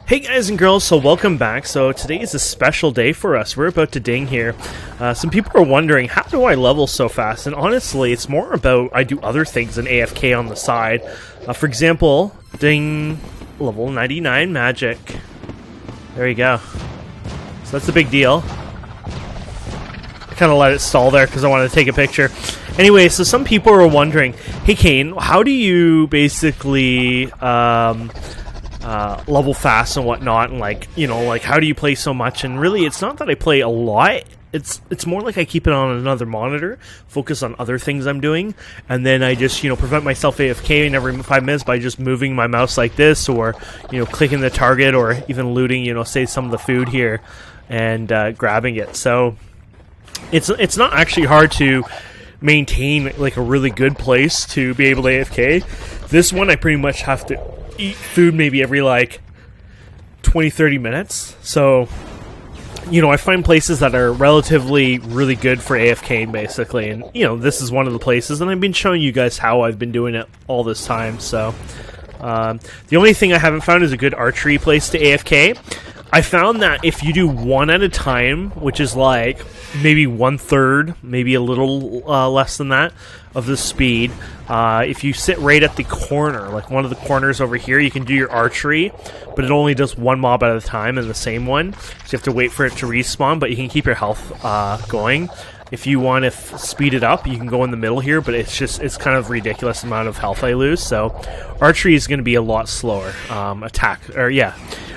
Hey guys and girls, so welcome back. So today is a special day for us. We're about to ding here. Some people are wondering, how do I level so fast? And honestly, it's more about I do other things than AFK on the side. For example, ding, level 99 magic. There you go. So that's a big deal. I kind of let it stall there because I wanted to take a picture. Anyway, so some people are wondering, hey Kane, how do you basically level fast and whatnot, and like how do you play so much? And really, it's not that I play a lot. It's more like I keep it on another monitor, focus on other things I'm doing, and then I just prevent myself AFKing every 5 minutes by just moving my mouse like this, or clicking the target, or even looting say some of the food here and grabbing it. So it's not actually hard to maintain like a really good place to be able to AFK. This one I pretty much have to eat food maybe every like 20-30 minutes. So I find places that are relatively really good for AFKing basically, and this is one of the places, and I've been showing you guys how I've been doing it all this time. So the only thing I haven't found is a good archery place to AFK. I found that if you do one at a time, which is like maybe 1/3, maybe a little less than that of the speed, if you sit right at the corner, like one of the corners over here, you can do your archery, but it only does one mob at a time in the same one, so you have to wait for it to respawn, but you can keep your health going. If you want to speed it up, you can go in the middle here, but it's kind of ridiculous amount of health I lose. So archery is going to be a lot slower.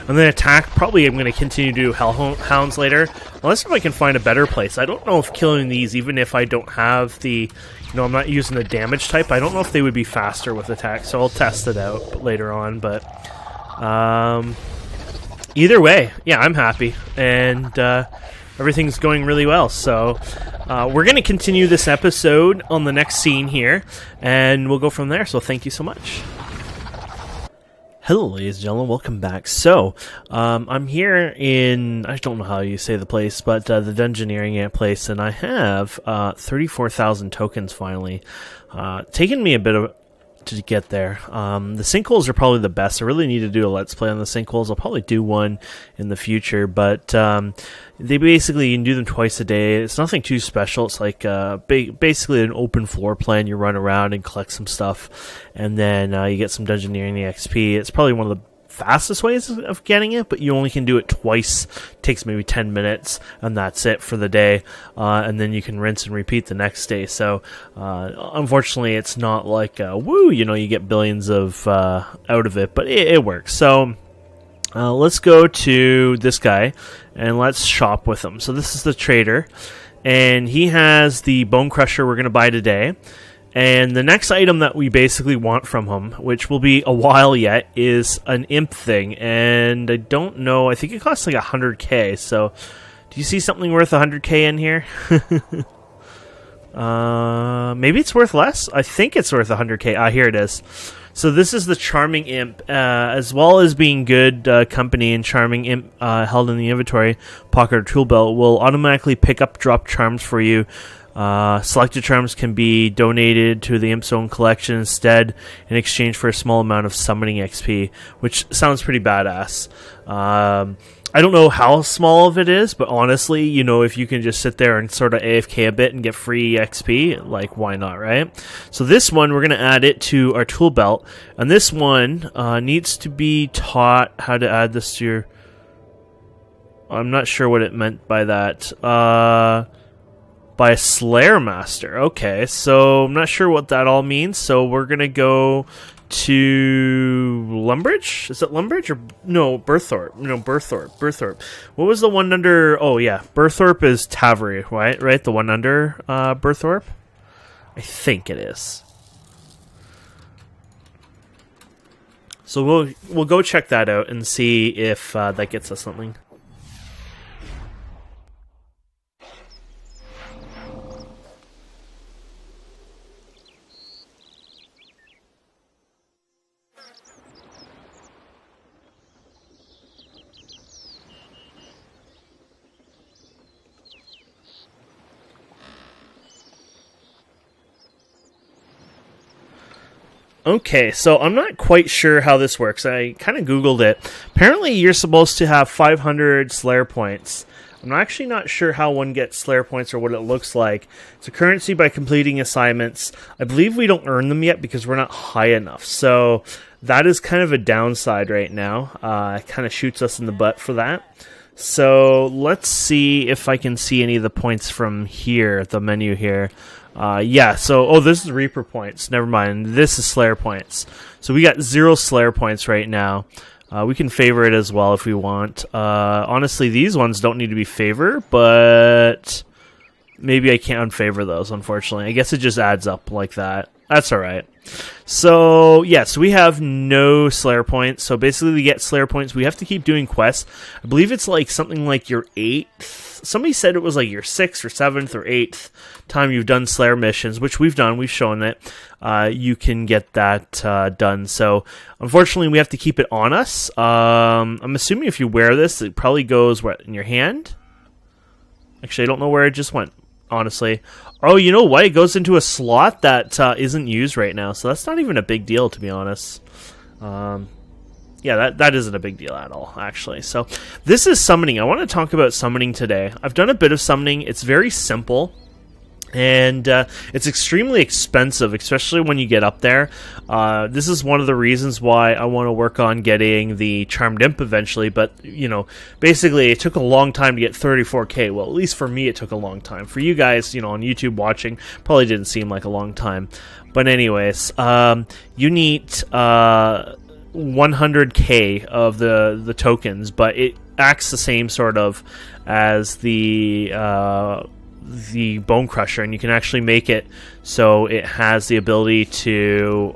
And then attack, probably I'm going to continue to do hellhounds later, unless if I can find a better place. I don't know if killing these, even if I don't have the, I'm not using the damage type, I don't know if they would be faster with attack, so I'll test it out later on. But either way, yeah, I'm happy, and everything's going really well. So we're going to continue this episode on the next scene here, and we'll go from there. So thank you so much. Hello ladies and gentlemen, welcome back. So, I'm here in, I don't know how you say the place, but the Dungeoneering place, and I have 34,000 tokens finally. Taken me a bit to get there. The Sinkholes are probably the best. I really need to do a Let's Play on the Sinkholes. I'll probably do one in the future, but they basically, you can do them twice a day. It's nothing too special. It's like basically an open floor plan. You run around and collect some stuff, and then you get some Dungeoneering XP. It's probably one of the fastest ways of getting it, but you only can do it twice. It takes maybe 10 minutes, and that's it for the day, and then you can rinse and repeat the next day. So unfortunately, it's not like woo, you get billions of out of it, but it works. So let's go to this guy and let's shop with him. So this is the trader, and he has the Bonecrusher we're going to buy today. And the next item that we basically want from him, which will be a while yet, is an imp thing. And I don't know, I think it costs like 100k. So, do you see something worth 100k in here? Maybe it's worth less? I think it's worth 100k. Here it is. So this is the Charming Imp. As well as being good company and Charming Imp held in the inventory, pocket or tool belt will automatically pick up drop charms for you. Selected charms can be donated to the Imp Zone collection instead in exchange for a small amount of summoning XP, which sounds pretty badass. I don't know how small of it is, but honestly, if you can just sit there and sort of AFK a bit and get free XP, like, why not, right? So this one, we're going to add it to our tool belt, and this one needs to be taught how to add this to your... I'm not sure what it meant by that. By a Slayer Master. Okay, so I'm not sure what that all means, so we're going to go to Lumbridge? Is it Lumbridge or no, Berthorpe? No, Berthorpe. What was the one under? Oh yeah, Berthorpe is Tavery, right? The one under Berthorpe? I think it is. So we'll go check that out and see if that gets us something. Okay, so I'm not quite sure how this works. I kind of Googled it. Apparently, you're supposed to have 500 Slayer points. I'm actually not sure how one gets Slayer points or what it looks like. It's a currency by completing assignments. I believe we don't earn them yet because we're not high enough. So that is kind of a downside right now. It kind of shoots us in the butt for that. So let's see if I can see any of the points from here, the menu here. Yeah, so, this is Reaper points. Never mind. This is Slayer points. So we got 0 Slayer points right now. We can favor it as well if we want. Honestly, these ones don't need to be favor, but maybe I can't unfavor those, unfortunately. I guess it just adds up like that. That's alright. So, yeah, so we have no Slayer points. So basically to get Slayer points, we have to keep doing quests. I believe it's like something like your 8th. Somebody said it was like your 6th or 7th or 8th time you've done Slayer missions, which we've done. We've shown it. You can get that done. So, unfortunately, we have to keep it on us. I'm assuming if you wear this, it probably goes, in your hand? Actually, I don't know where it just went, honestly. Oh, you know what? It goes into a slot that isn't used right now, so that's not even a big deal, to be honest. Yeah, that isn't a big deal at all, actually. So, this is summoning. I want to talk about summoning today. I've done a bit of summoning. It's very simple. And it's extremely expensive, especially when you get up there. This is one of the reasons why I want to work on getting the Charmed Imp eventually. But, basically it took a long time to get 34k. Well, at least for me it took a long time. For you guys, on YouTube watching, probably didn't seem like a long time. But anyways, you need 100k of the tokens, but it acts the same sort of as the Bonecrusher, and you can actually make it so it has the ability to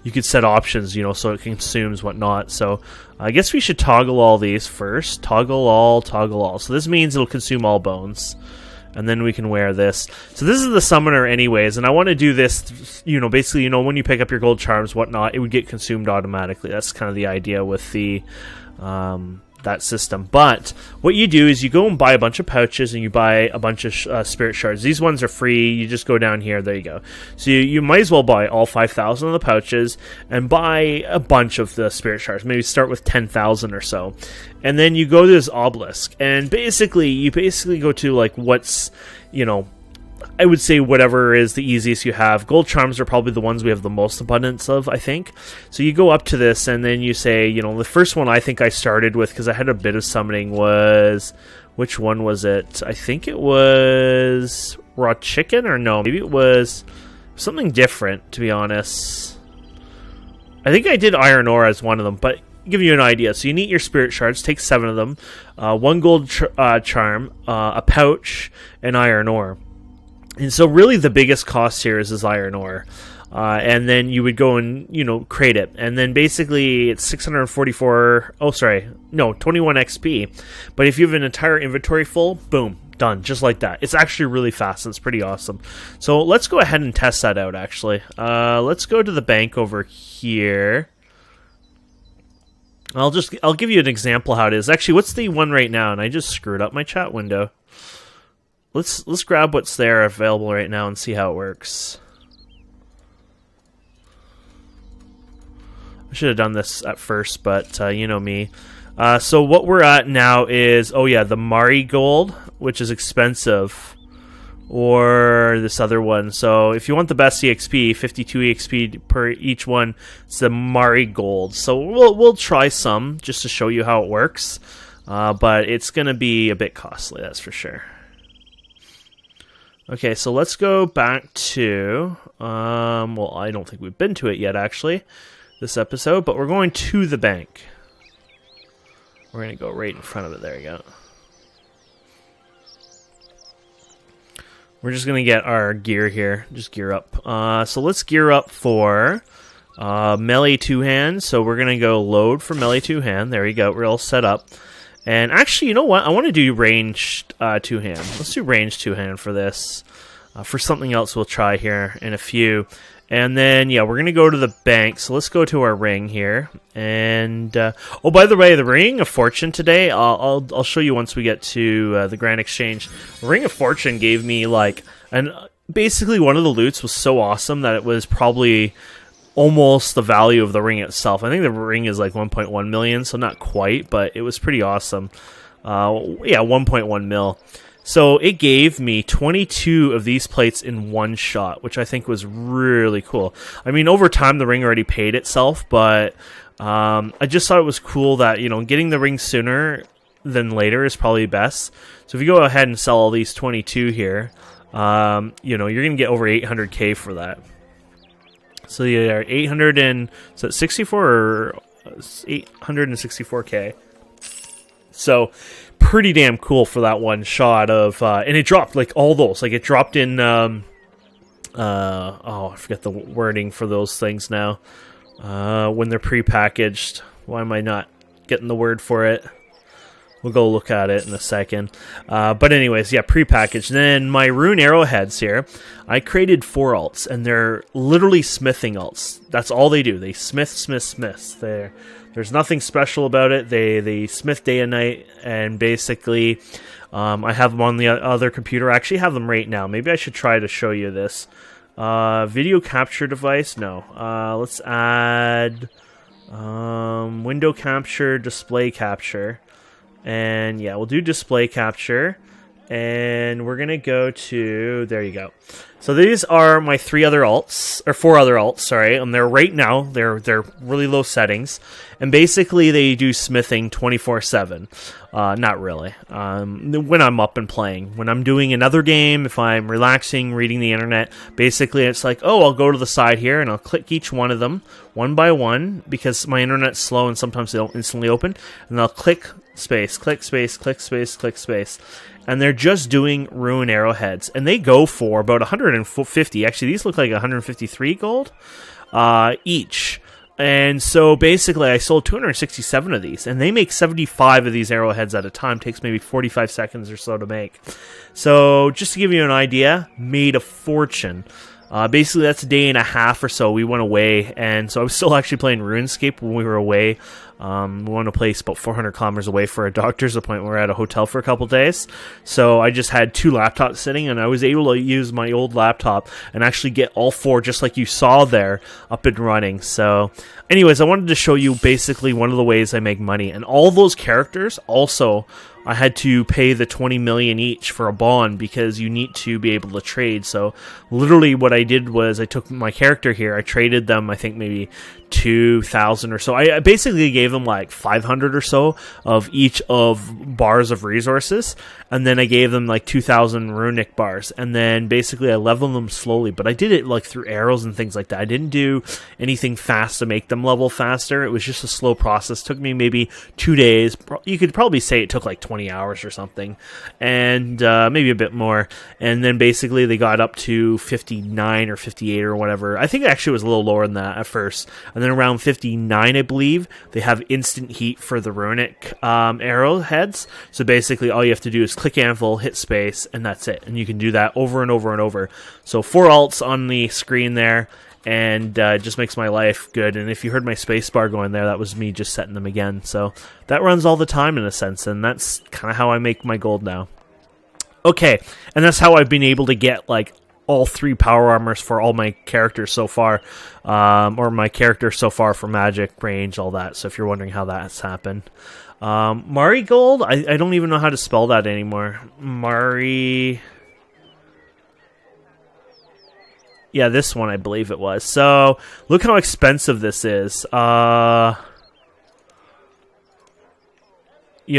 you could set options, so it consumes whatnot. So I guess we should toggle all these first. Toggle all. So this means it'll consume all bones, and then we can wear this. So this is the summoner anyways, and I want to do this, basically, when you pick up your gold charms, whatnot, it would get consumed automatically. That's kind of the idea with the that system. But what you do is you go and buy a bunch of pouches, and you buy a bunch of spirit shards. These ones are free. You just go down here. There you go. So you might as well buy all 5,000 of the pouches and buy a bunch of the spirit shards. Maybe start with 10,000 or so. And then you go to this obelisk, and you go to like what's, I would say whatever is the easiest you have. Gold charms are probably the ones we have the most abundance of, I think. So you go up to this, and then you say, the first one I think I started with, because I had a bit of summoning, was... Which one was it? I think it was raw chicken, or no, maybe it was something different, to be honest. I think I did iron ore as one of them, but give you an idea. So you need your spirit shards, take 7 of them, 1 gold charm, a pouch, and iron ore. And so really the biggest cost here is this iron ore. And then you would go and, crate it. And then basically it's 21 XP. But if you have an entire inventory full, boom, done. Just like that. It's actually really fast. It's pretty awesome. So let's go ahead and test that out, actually. Let's go to the bank over here. I'll give you an example how it is. Actually, what's the one right now? And I just screwed up my chat window. Let's grab what's there available right now and see how it works. I should have done this at first, but you know me. So what we're at now is, the Marigold, which is expensive, or this other one. So if you want the best EXP, 52 EXP per each one, it's the Marigold. So we'll try some just to show you how it works, but it's gonna be a bit costly, that's for sure. Okay, so let's go back to, I don't think we've been to it yet, actually, this episode, but we're going to the bank. We're going to go right in front of it. There you go. We're just going to get our gear here. Just gear up. So let's gear up for melee two-hand. So we're going to go load for melee two-hand. There you go. We're all set up. And actually, you know what? I want to do ranged two-hand. Let's do ranged two-hand for this. For something else we'll try here in a few. And then, we're going to go to the bank. So let's go to our ring here. And, by the way, the Ring of Fortune today, I'll show you once we get to the Grand Exchange. The Ring of Fortune gave me, basically one of the loots was so awesome that it was probably almost the value of the ring itself. I think the ring is like 1.1 million, so not quite, but it was pretty awesome. Yeah, 1.1 mil. So it gave me 22 of these plates in one shot, which I think was really cool. I mean, over time, the ring already paid itself, but I just thought it was cool that, you know, getting the ring sooner than later is probably best. So if you go ahead and sell all these 22 here, you know, you're going to get over 800k for that. So you are 800 and, is that 64 or 864k? So pretty damn cool for that one shot of, and it dropped like all those, like it dropped in, oh, I forget the wording for those things now, when they're pre-packaged. Why am I not getting the word for it? We'll go look at it in a second. But anyways, yeah, pre-packaged. Then my rune arrowheads here, I created 4 alts, and they're literally smithing alts. That's all they do. They smith. There's nothing special about it. They smith day and night, and basically, I have them on the other computer. I actually have them right now. Maybe I should try to show you this. Video capture device? No. Let's add window capture, display capture. And yeah, we'll do display capture, and we're gonna go to, there you go. So these are my 4 other alts, sorry, and they're right now, they're really low settings, and basically they do smithing 24/7. Not really. When I'm up and playing, when I'm doing another game, if I'm relaxing, reading the internet, basically it's like, oh, I'll go to the side here and I'll click each one of them one by one because my internet's slow and sometimes they don't instantly open, and I'll click space, click space, click space, click space. And they're just doing rune arrowheads, and they go for about 150. Actually, these look like 153 gold each. And so basically I sold 267 of these, and they make 75 of these arrowheads at a time. Takes maybe 45 seconds or so to make. So just to give you an idea, made a fortune. Basically that's a day and a half or so we went away, and so I was still actually playing RuneScape when we were away. We went to a place about 400 kilometers away for a doctor's appointment. We were at a hotel for a couple days, so I just had 2 laptops sitting, and I was able to use my old laptop and actually get all 4, just like you saw there, up and running. So anyways, I wanted to show you basically one of the ways I make money, and all those characters also, I had to pay the 20 million each for a bond because you need to be able to trade. So literally what I did was I took my character here, I traded them, I think maybe 2,000 or so. I basically gave them like 500 or so of each of bars of resources, and then I gave them like 2,000 runic bars, and then basically I leveled them slowly, but I did it like through arrows and things like that. I didn't do anything fast to make them level faster. It was just a slow process. It took me maybe 2 days. You could probably say it took like 20 hours or something, and maybe a bit more. And then basically they got up to 59 or 58 or whatever. I think it actually was a little lower than that at first. And then around 59, I believe, they have instant heat for the runic arrowheads. So basically all you have to do is click anvil, hit space, and that's it. And you can do that over and over and over. So 4 alts on the screen there, and it just makes my life good. And if you heard my space bar going there, that was me just setting them again. So that runs all the time in a sense, and that's kind of how I make my gold now. Okay, and that's how I've been able to get like all 3 power armors for all my characters so far, or my characters so far for magic, range, all that. So if you're wondering how that's happened. Marigold, I don't even know how to spell that anymore. Yeah, this one I believe it was. So look how expensive this is. You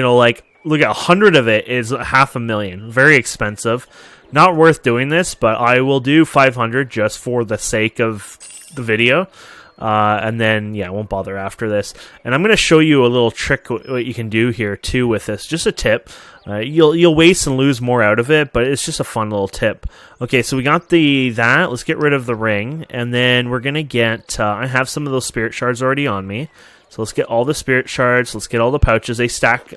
know, like, look at 100 of it is 500,000. Very expensive. Not worth doing this, but I will do 500 just for the sake of the video. And then, yeah, I won't bother after this. And I'm going to show you a little trick what you can do here, too, with this. Just a tip. You'll waste and lose more out of it, but it's just a fun little tip. Okay, so we got that. Let's get rid of the ring. And then we're going to get... I have some of those spirit shards already on me. So let's get all the spirit shards. Let's get all the pouches. They stack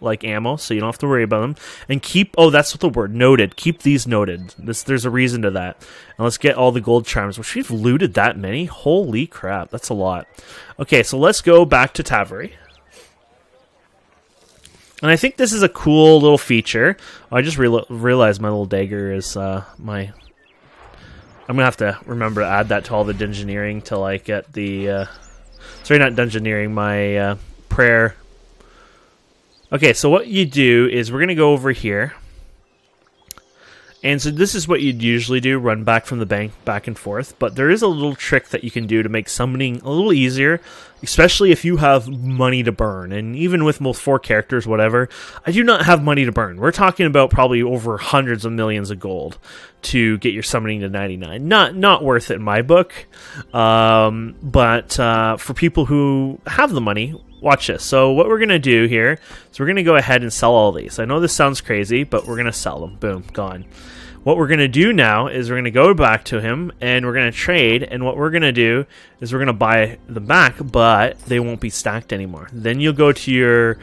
like ammo, so you don't have to worry about them. And keep... Oh, that's what the word. Noted. Keep these noted. There's a reason to that. And let's get all the gold charms, which we've looted that many. Holy crap. That's a lot. Okay, so let's go back to Tavari. And I think this is a cool little feature. I just realized my little dagger is my I'm gonna have to remember to add that to all the dungeoneering till I get the sorry, not dungeoneering, my prayer. Okay, so what you do is we're gonna go over here. And so this is what you'd usually do, run back from the bank back and forth. But there is a little trick that you can do to make summoning a little easier, especially if you have money to burn. And even with most 4 characters, whatever, I do not have money to burn. We're talking about probably over hundreds of millions of gold to get your summoning to 99. Not worth it in my book. But for people who have the money, watch this. So what we're going to do here is we're going to go ahead and sell all these. I know this sounds crazy, but we're going to sell them. Boom, gone. What we're going to do now is we're going to go back to him, and we're going to trade, and what we're going to do is we're going to buy them back, but they won't be stacked anymore. Then you'll go to your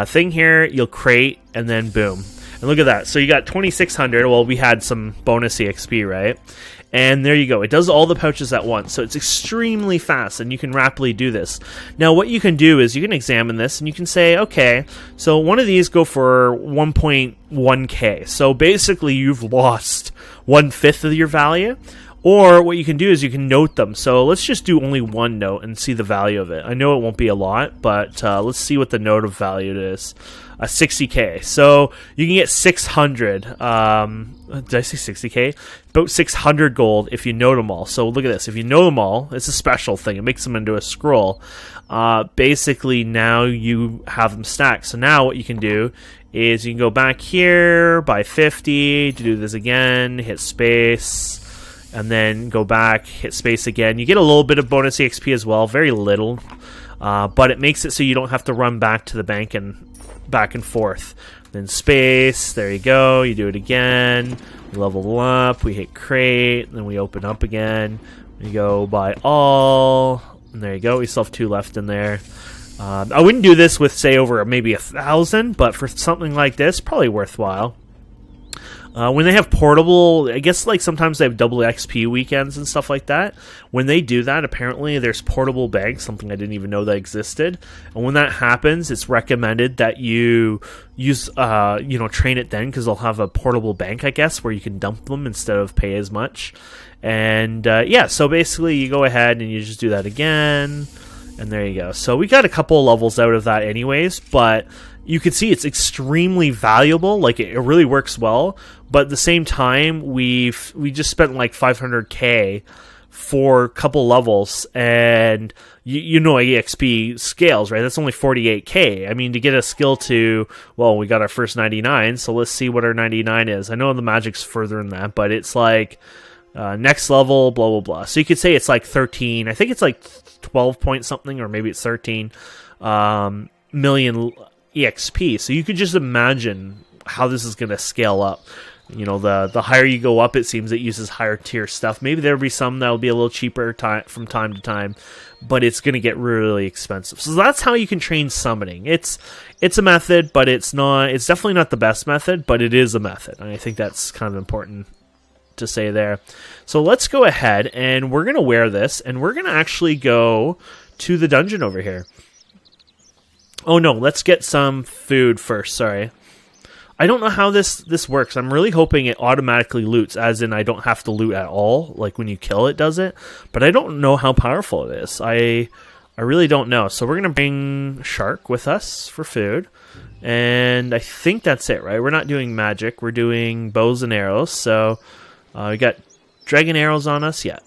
thing here, you'll crate, and then boom. And look at that. So you got 2,600. Well, we had some bonus EXP, right? And there you go. It does all the pouches at once. So it's extremely fast, and you can rapidly do this. Now, what you can do is you can examine this, and you can say, okay, so one of these go for 1.1k. So basically, you've lost 1/5 of your value. Or what you can do is you can note them. So let's just do only one note and see the value of it. I know it won't be a lot, but let's see what the note of value is. 60k. So you can get 600. Did I say 60k? About 600 gold if you note them all. So look at this. If you know them all, it's a special thing. It makes them into a scroll. Basically, now you have them stacked. So now what you can do is you can go back here, buy 50, to do this again, hit space, and then go back, hit space again. You get a little bit of bonus EXP as well, very little, but it makes it so you don't have to run back to the bank and back and forth. Then space, there you go, you do it again, we level up, we hit crate, then we open up again, we go buy all, and there you go, we still have 2 left in there. I wouldn't do this with, say, over maybe 1,000, but for something like this, probably worthwhile. When they have portable, I guess like sometimes they have double XP weekends and stuff like that. When they do that, apparently there's portable banks, something I didn't even know that existed. And when that happens, it's recommended that you use, train it then, because they'll have a portable bank, I guess, where you can dump them instead of pay as much. And yeah, so basically you go ahead and you just do that again. And there you go. So we got a couple of levels out of that anyways, but you can see it's extremely valuable. Like it really works well, but at the same time, we just spent like 500k for a couple levels, and you know EXP scales, right? That's only 48k. I mean, to get a skill to, well, we got our first 99, so let's see what our 99 is. I know the magic's further than that, but it's like next level, blah blah blah. So you could say it's like 13. I think it's like 12 point something, or maybe it's 13 million EXP. So you could just imagine how this is going to scale up. You know, the higher you go up, it seems it uses higher tier stuff. Maybe there'll be some that'll be a little cheaper from time to time, but it's going to get really expensive. So that's how you can train summoning. It's a method, but it's definitely not the best method, but it is a method. And I think that's kind of important to say there. So let's go ahead and we're going to wear this, and we're going to actually go to the dungeon over here. Oh no, let's get some food first, sorry. I don't know how this works. I'm really hoping it automatically loots, as in I don't have to loot at all, like when you kill it does it, but I don't know how powerful it is. I really don't know. So we're going to bring Shark with us for food, and I think that's it, right? We're not doing magic, we're doing bows and arrows, so we got dragon arrows on us, yeah.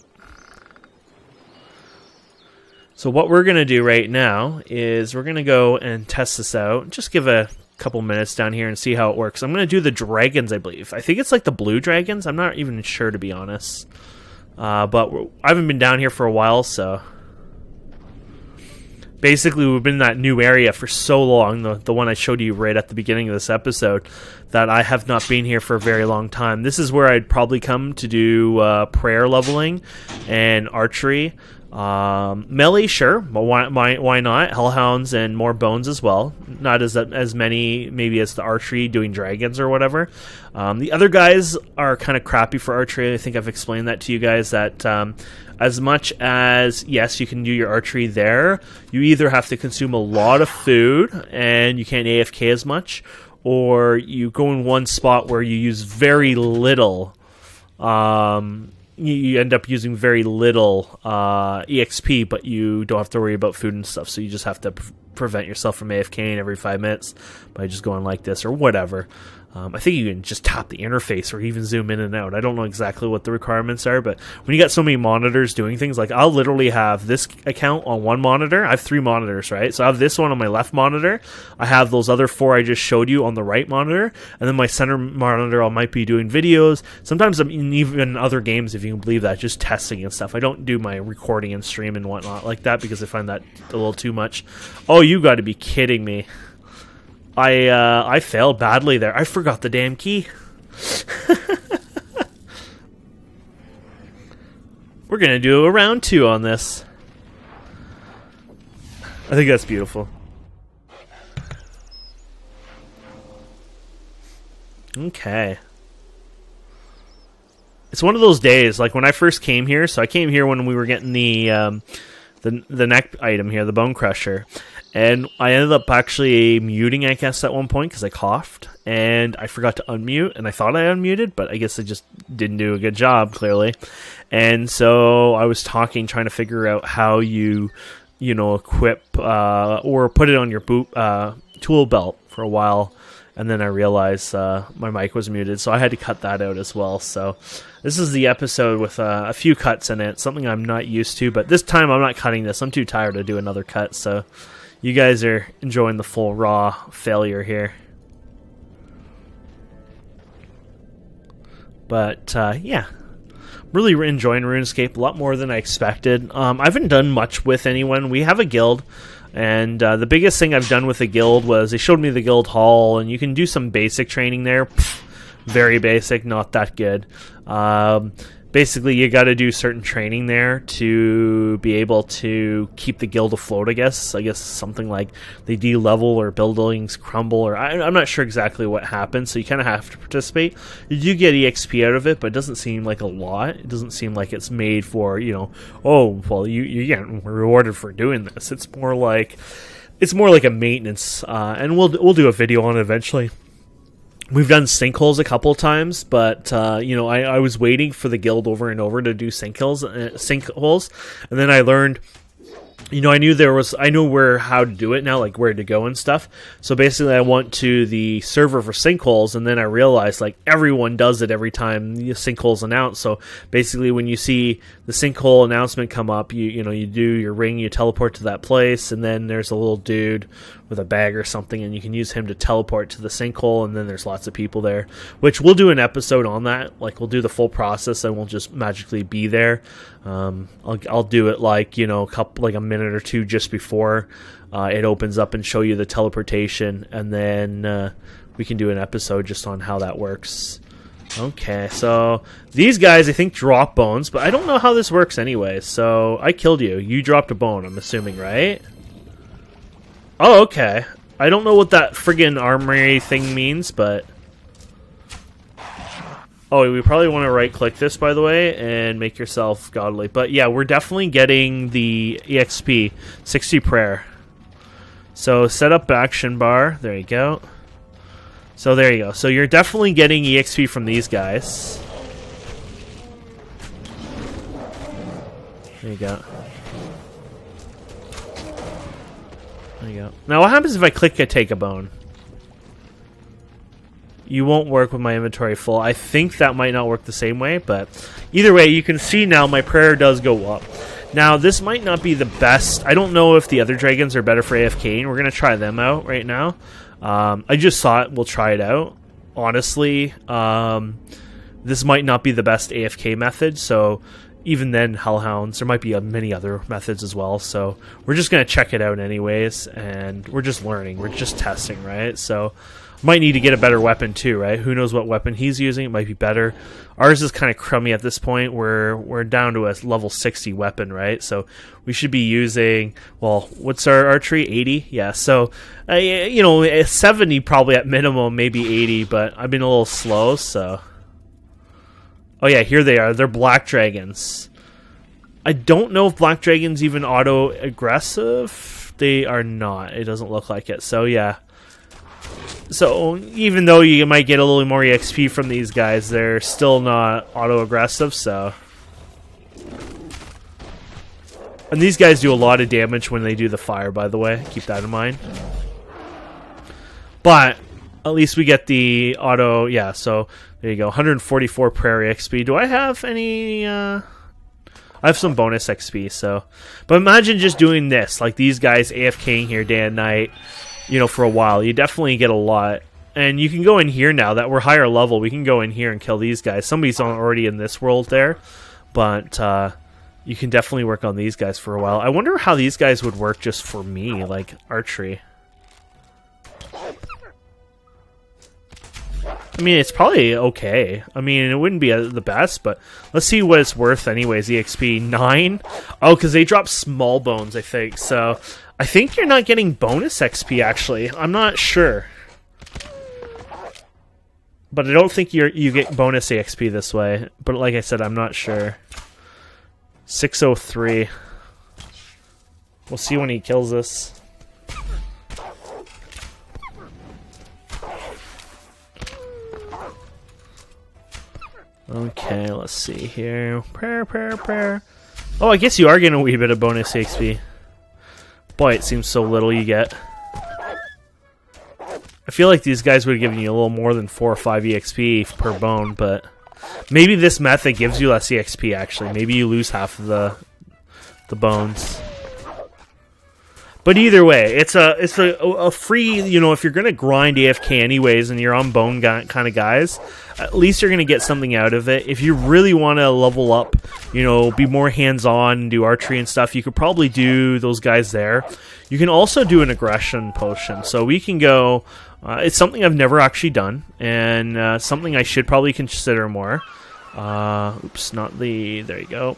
So what we're going to do right now is we're going to go and test this out. Just give a couple minutes down here and see how it works. I'm going to do the dragons, I believe. I think it's like the blue dragons. I'm not even sure, to be honest. But I haven't been down here for a while, so... Basically, we've been in that new area for so long, the one I showed you right at the beginning of this episode, that I have not been here for a very long time. This is where I'd probably come to do prayer leveling and archery. Melee, sure, but why not? Hellhounds and more bones as well. Not as many, maybe, as the archery doing dragons or whatever. The other guys are kind of crappy for archery. I think I've explained that to you guys, that as much as, yes, you can do your archery there, you either have to consume a lot of food and you can't AFK as much, or you go in one spot where you use very little you end up using very little EXP, but you don't have to worry about food and stuff, so you just have to prevent yourself from AFKing every 5 minutes by just going like this or whatever. I think you can just tap the interface or even zoom in and out. I don't know exactly what the requirements are, but when you got so many monitors doing things, like I'll literally have this account on one monitor. I have 3 monitors, right? So I have this one on my left monitor. I have those other 4 I just showed you on the right monitor. And then my center monitor, I might be doing videos. Sometimes I'm even other games, if you can believe that, just testing and stuff. I don't do my recording and stream and whatnot like that because I find that a little too much. Oh, you got to be kidding me. I failed badly there. I forgot the damn key. We're gonna do a round 2 on this. I think that's beautiful. Okay. It's one of those days, like when I first came here, so I came here when we were getting the neck item here, the Bonecrusher. And I ended up actually muting, I guess, at one point because I coughed. And I forgot to unmute. And I thought I unmuted, but I guess I just didn't do a good job, clearly. And so I was talking, trying to figure out how you equip or put it on your tool belt for a while. And then I realized my mic was muted, so I had to cut that out as well. So this is the episode with a few cuts in it, something I'm not used to. But this time I'm not cutting this. I'm too tired to do another cut, so you guys are enjoying the full raw failure here. But yeah, really enjoying RuneScape a lot more than I expected. I haven't done much with anyone. We have a guild, and the biggest thing I've done with the guild was they showed me the guild hall, and you can do some basic training there. Very basic, not that good. Basically, you got to do certain training there to be able to keep the guild afloat, I guess. I guess something like they de-level or buildings crumble, or I'm not sure exactly what happens, so you kind of have to participate. You do get EXP out of it, but it doesn't seem like a lot. It doesn't seem like it's made for, oh, well, you get rewarded for doing this. It's more like a maintenance, and we'll do a video on it eventually. We've done Sinkholes a couple of times, but I was waiting for the guild over and over to do Sinkholes, and then I learned, I knew how to do it now, like where to go and stuff. So basically, I went to the server for Sinkholes, and then I realized like everyone does it every time the Sinkholes announce. So basically, when you see the Sinkhole announcement come up, you do your ring, you teleport to that place, and then there's a little dude with a bag or something, and you can use him to teleport to the sinkhole, and then there's lots of people there, which we'll do an episode on that. Like, we'll do the full process, and we'll just magically be there. I'll do it like, a minute or two just before it opens up and show you the teleportation, and then we can do an episode just on how that works. Okay, so these guys, I think, drop bones, but I don't know how this works anyway. So I killed you. You dropped a bone, I'm assuming, right? Oh, okay. I don't know what that friggin' armory thing means, but... Oh, we probably want to right-click this, by the way, and make yourself godly. But yeah, we're definitely getting the EXP, 60 prayer. So set up action bar. There you go. So there you go. So you're definitely getting EXP from these guys. There you go. There you go. Now what happens if I click take a bone? You won't work with my inventory full. I think that might not work the same way, but either way, you can see now my prayer does go up. Now, this might not be the best. I don't know if the other dragons are better for AFKing. We're going to try them out right now. I just saw it. We'll try it out. Honestly, this might not be the best AFK method, so even then, Hellhounds, there might be many other methods as well, so we're just going to check it out anyways, and we're just learning. We're just testing, right? So might need to get a better weapon too, right? Who knows what weapon he's using? It might be better. Ours is kind of crummy at this point. We're down to a level 60 weapon, right? So we should be using, well, what's our archery? 80? Yeah, so, 70 probably at minimum, maybe 80, but I've been a little slow, so... Oh yeah, here they are. They're black dragons. I don't know if black dragons even auto-aggressive. They are not. It doesn't look like it. So yeah. So even though you might get a little more EXP from these guys, they're still not auto-aggressive, so... And these guys do a lot of damage when they do the fire, by the way. Keep that in mind. But at least we get the auto... Yeah, so there you go. 144 Prairie XP. Do I have any... I have some bonus XP, so... But imagine just doing this. Like these guys AFKing here day and night, you know, for a while. You definitely get a lot. And you can go in here now that we're higher level. We can go in here and kill these guys. Somebody's already in this world there. But... you can definitely work on these guys for a while. I wonder how these guys would work just for me, like archery. I mean, it's probably okay. I mean, it wouldn't be the best, but let's see what it's worth anyways. EXP 9. Oh, because they drop small bones, I think. So I think you're not getting bonus XP, actually. I'm not sure. But I don't think you get bonus EXP this way. But like I said, I'm not sure. 603. We'll see when he kills us. Okay, let's see here. Prayer. Oh, I guess you are getting a wee bit of bonus XP. Boy, it seems so little you get. I feel like these guys would have given you a little more than 4 or 5 EXP per bone, but... Maybe this method gives you less EXP, actually. Maybe you lose half of the bones. But either way, it's a free, you know, if you're going to grind AFK anyways and you're on bone kind of guys, at least you're going to get something out of it. If you really want to level up, you know, be more hands-on, do archery and stuff, you could probably do those guys there. You can also do an aggression potion. So we can go... it's something I've never actually done, and something I should probably consider more. Oops, not the... There you go.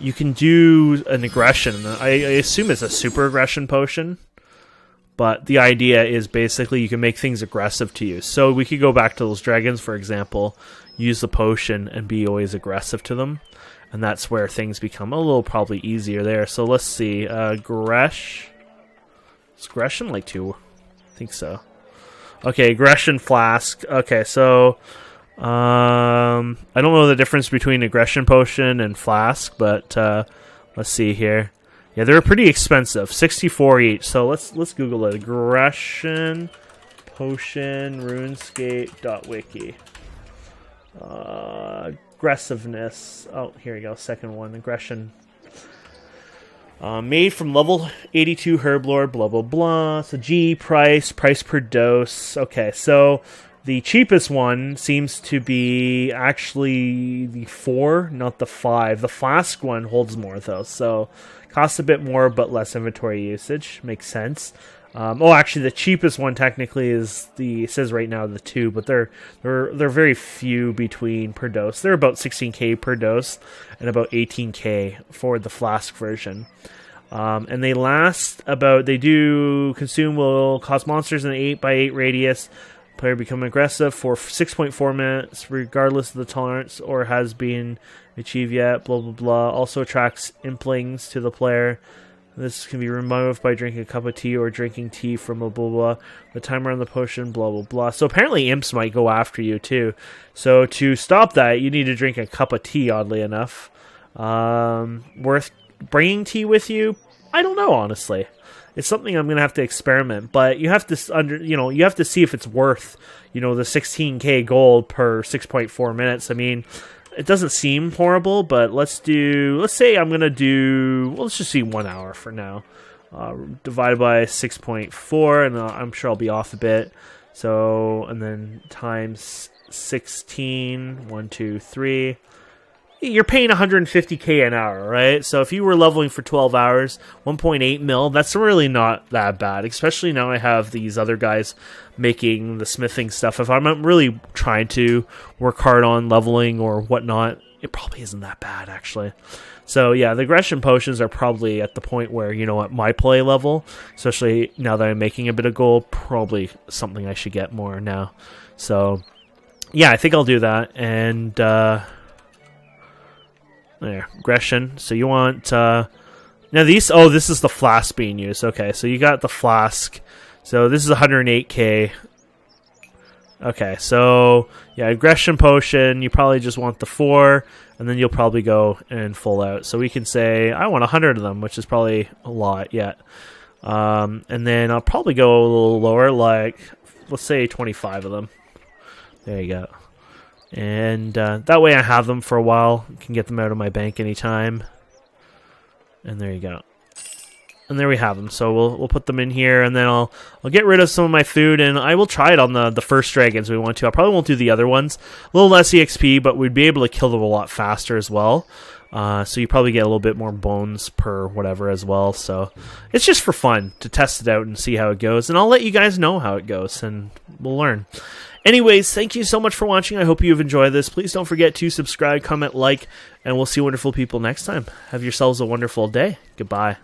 You can do an aggression. I assume it's a super aggression potion, but the idea is basically you can make things aggressive to you. So we could go back to those dragons, for example, use the potion and be always aggressive to them, and that's where things become a little probably easier there. So let's see. Is aggression like 2? I think so. Okay, aggression flask. Okay, so I don't know the difference between aggression potion and flask, but let's see here. Yeah, they're pretty expensive, 64 each. So let's Google it. Aggression potion RuneScape.wiki. Aggressiveness. Oh, here we go. Second one. Aggression. Made from level 82 Herblord, blah, blah, blah. So G, price per dose. Okay, so the cheapest one seems to be actually the 4, not the 5. The flask one holds more, though. So costs a bit more, but less inventory usage. Makes sense. Oh, actually, the cheapest one technically is it says right now the 2, but they're very few between per dose. They're about 16k per dose and about 18k for the flask version. And they last about, they do consume will cause monsters in an 8x8 radius. Player become aggressive for 6.4 minutes, regardless of the tolerance or has been achieved yet. Blah blah blah. Also attracts implings to the player. This can be removed by drinking a cup of tea or drinking tea from a blah blah. The timer on the potion, blah blah blah. So apparently imps might go after you too. So to stop that, you need to drink a cup of tea, oddly enough. Worth bringing tea with you? I don't know, honestly. It's something I'm going to have to experiment, but you have to you have to see if it's worth, the 16k gold per 6.4 minutes. I mean, it doesn't seem horrible, but let's say I'm going to do, let's just see 1 hour for now. Divided by 6.4, and I'm sure I'll be off a bit. So, and then times 16, 1, 2, 3. You're paying 150k an hour, right? So if you were leveling for 12 hours, 1.8 mil, that's really not that bad. Especially now I have these other guys making the smithing stuff. If I'm really trying to work hard on leveling or whatnot, it probably isn't that bad, actually. So yeah, the aggression potions are probably at the point where, at my play level, especially now that I'm making a bit of gold, probably something I should get more now. So yeah, I think I'll do that. And there, aggression. So you want now these. Oh, this is the flask being used. Okay, so you got the flask. So this is 108k. Okay, so yeah, aggression potion, you probably just want the 4, and then you'll probably go and full out. So we can say, I want 100 of them, which is probably a lot yet. And then I'll probably go a little lower, like, let's say 25 of them. There you go. And that way I have them for a while. I can get them out of my bank anytime. And there you go. And there we have them. So we'll put them in here, and then I'll get rid of some of my food, and I will try it on the first dragons we want to. I probably won't do the other ones. A little less EXP, but we'd be able to kill them a lot faster as well. So you probably get a little bit more bones per whatever as well. So it's just for fun to test it out and see how it goes. And I'll let you guys know how it goes, and we'll learn. Anyways, thank you so much for watching. I hope you've enjoyed this. Please don't forget to subscribe, comment, like, and we'll see wonderful people next time. Have yourselves a wonderful day. Goodbye.